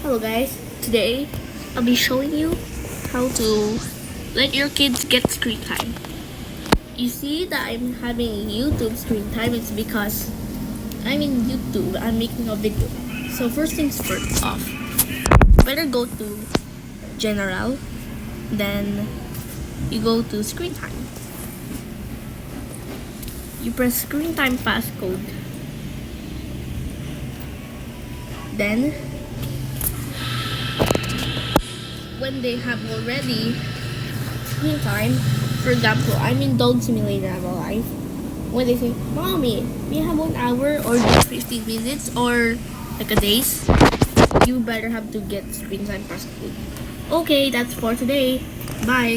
Hello guys, today I'll be showing you how to let your kids get screen time. You see that I'm having YouTube screen time, it's because I'm in YouTube, I'm making a video. So first things first off, better go to general, then you go to screen time. You press screen time passcode. Then when they have already screen time, for example, I'm in Dog Simulator Alive. When they say, "Mommy, we have 1 hour or just 15 minutes or like a days," you better have to get screen time passcode. Okay, that's for today. Bye.